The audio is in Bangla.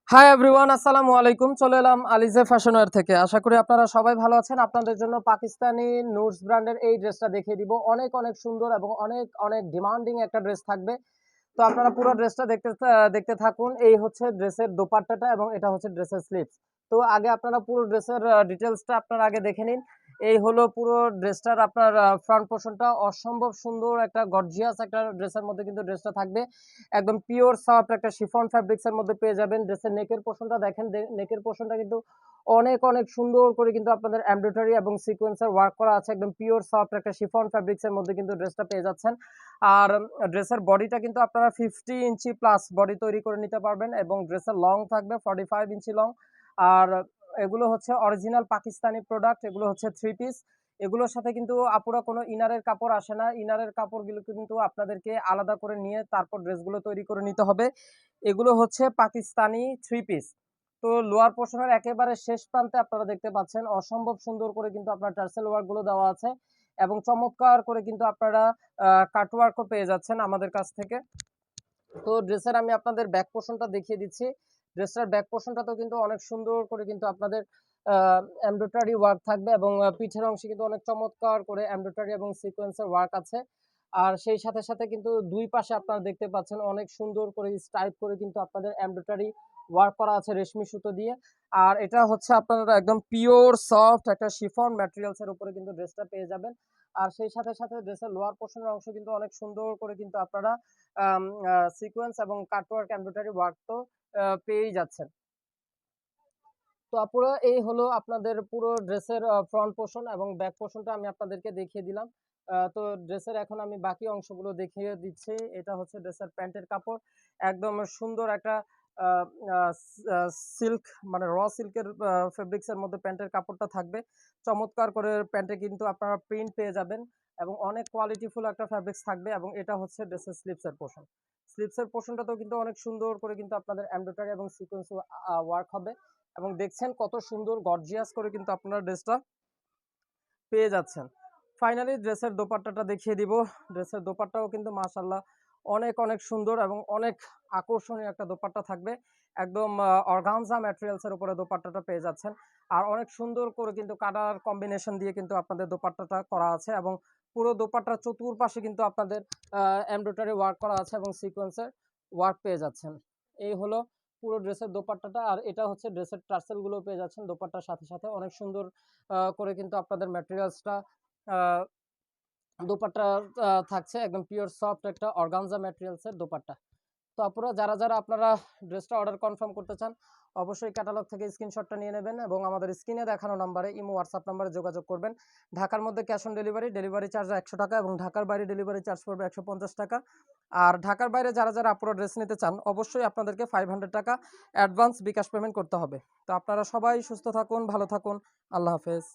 হাই এভরিওয়ান, আসসালামু আলাইকুম। চলে এলাম আলিজে ফ্যাশনওয়্যার থেকে। আশা করি আপনারা সবাই ভালো আছেন। আপনাদের জন্য পাকিস্তানি নুটস ব্র্যান্ডের এই ড্রেসটা দেখিয়ে দিব। অনেক অনেক সুন্দর এবং অনেক অনেক ডিমান্ডিং একটা ড্রেস থাকবে। তো আপনারা পুরো ড্রেসটা দেখতে থাকুন। এই হচ্ছে ড্রেসের দোপাট্টাটা এবং এটা হচ্ছে ড্রেসের স্লিভস। তো আগে আপনারা পুরো ড্রেসের ডিটেলসটা আপনারা আগে দেখে নিন। এই হলো পুরো ড্রেসটার আপনার ফ্রন্ট পোর্শনটা। অসম্ভব সুন্দর একটা গর্জিয়াস একটা ড্রেসের মধ্যে কিন্তু ড্রেসটা থাকবে। একদম পিওর সফট একটা শিফন ফ্যাব্রিক্স এর মধ্যে পেয়ে যাবেন। ড্রেসের নেকের পোর্শনটা দেখেন, নেকের পোর্শনটা কিন্তু অনেক অনেক সুন্দর করে কিন্তু আপনাদের এমব্রয়ডারি এবং সিকোয়েন্সের ওয়ার্ক করা আছে। একদম পিওর সফট একটা শিফন ফ্যাব্রিক্স এর মধ্যে কিন্তু ড্রেসটা পেয়ে যাচ্ছেন। আর ড্রেসের বডিটা কিন্তু আপনারা 50 ইঞ্চি প্লাস বডি তৈরি করে নিতে পারবেন এবং ড্রেসের লং থাকবে 45 ইঞ্চি লং। আর এগুলো হচ্ছে অরিজিনাল পাকিস্তানি প্রোডাক্ট। এগুলো হচ্ছে থ্রি পিস। এগুলোর সাথে কিন্তু আপুরা কোনো ইনারের কাপড় আসে না। ইনারের কাপড়গুলো কিন্তু আপনাদেরকে আলাদা করে নিয়ে তারপর ড্রেসগুলো তৈরি করে নিতে হবে। এগুলো হচ্ছে পাকিস্তানি থ্রি পিস। তো লোয়ার পোর্শনের একেবারে শেষ প্রান্তে আপনারা দেখতে পাচ্ছেন অসম্ভব সুন্দর করে কিন্তু আপনার টার্সেল ওয়ার্ক গুলো দেওয়া আছে এবং চমৎকার করে কিন্তু আপনারা কাটওয়ার্কও পেয়ে যাচ্ছেন আমাদের কাছ থেকে। তো ড্রেসের আমি আপনাদের ব্যাক পোর্শনটা দেখিয়ে দিচ্ছি। ড্রেসটার ব্যাক পোর্শনটাতেও কিন্তু অনেক সুন্দর করে কিন্তু আপনাদের এমব্রয়ডারি ওয়ার্ক থাকবে এবং পিঠের অংশে কিন্তু অনেক চমৎকার করে এমব্রয়ডারি এবং সিকোয়েন্সের ওয়ার্ক আছে। আর সেই সাথে সাথে কিন্তু দুই পাশে আপনারা দেখতে পাচ্ছেন অনেক সুন্দর করে স্টাইপ করে কিন্তু আপনাদের এমব্রয়ডারি ওয়ার্ক করা আছে রেশমি সুতো দিয়ে। আর এটা হচ্ছে আপনারা একদম পিওর সফট একটা শিফন ম্যাটেরিয়ালস এর উপরে কিন্তু ড্রেসটা পেয়ে যাবেন। আর সেই সাথে সাথে ড্রেসের লোয়ার পোর্শনের অংশ কিন্তু অনেক সুন্দর করে কিন্তু আপনারা সিকোয়েন্স এবং কাটওয়ার্ক এমব্রয়ডারি ওয়ার্ক তো পেয়েই যাচ্ছেন। তো আপুরা এই হলো আপনাদের পুরো ড্রেসের ফ্রন্ট পোর্শন এবং ব্যাক পোর্শনটা আমি আপনাদেরকে দেখিয়ে দিলাম। তো ড্রেসের এখন আমি বাকি অংশগুলো দেখিয়ে দিচ্ছি। এটা হচ্ছে ড্রেসের প্যান্টের কাপড়। একদম সুন্দর একটা আ আ সিল্ক মানে র সিল্কের ফেব্রিক্স এর মধ্যে প্যান্টের কাপড়টা থাকবে। চমৎকার করে প্যান্টে কিন্তু আপনারা প্রিন্ট পেয়ে যাবেন এবং অনেক কোয়ালিটিফুল একটা ফেব্রিক্স থাকবে এবং এটা হচ্ছে ড্রেসের স্লিভস এর পোর্শন। স্লিভস এর পোর্শনটাতেও কিন্তু অনেক সুন্দর করে কিন্তু আপনাদের এমব্রয়ডারি এবং সিকোয়েন্স ওয়ার্ক হবে। এবং দেখছেন কত সুন্দর গর্জিয়াস করে কিন্তু আপনারা ড্রেসটা পেয়ে যাচ্ছেন। ফাইনালি ড্রেসের দোপাট্টাটা দেখিয়ে দিব। ড্রেসের দোপাট্টাও কিন্তু মাশাআল্লাহ অনেক অনেক সুন্দর এবং অনেক আকর্ষণীয় একটা দোপাট্টা থাকবে। একদম অর্গানজা ম্যাটেরিয়ালস এর উপরে দোপাট্টাটা পেয়ে যাচ্ছেন। আর অনেক সুন্দর করে কিন্তু কালার কম্বিনেশন দিয়ে কিন্তু আপনাদের দোপাট্টাটা করা আছে এবং পুরো দোপাট্টার চতুর্পাশে কিন্তু আপনাদের এমব্রয়ডারি ওয়ার্ক করা আছে এবং সিকোয়েন্সের ওয়ার্ক পেয়ে যাচ্ছেন। এই হলো পুরো ড্রেসের দোপাট্টাটা। আর এটা হচ্ছে ড্রেসের টার্সেল গুলো পেয়ে যাচ্ছেন দোপাট্টার সাথে সাথে। অনেক সুন্দর করে কিন্তু আপনাদের ম্যাটেরিয়ালসটা আ দোপাট্টা থাকছে একদম পিওর সফট একটা অর্গানজা ম্যাটেরিয়ালস এর দোপাট্টা। তো আপুরা যারা আপনারা ড্রেসটা অর্ডার কনফার্ম করতে চান অবশ্যই ক্যাটালগ থেকে স্ক্রিনশটটা নিয়ে নেবেন এবং আমাদের স্ক্রিনে দেখানো নাম্বারে ইমো হোয়াটসঅ্যাপ নাম্বারে যোগাযোগ করবেন। ঢাকার মধ্যে cash on delivery, delivery charge ১০০ টাকা এবং ঢাকার বাইরে ডেলিভারি চার্জ পড়বে ১৫০ টাকা। আর ঢাকার বাইরে যারা আপুরা ড্রেস নিতে চান অবশ্যই আপনাদেরকে 500 টাকা অ্যাডভান্স বিকাশ পেমেন্ট করতে হবে। তো আপনারা সবাই সুস্থ থাকুন, ভালো থাকুন। আল্লাহ হাফেজ।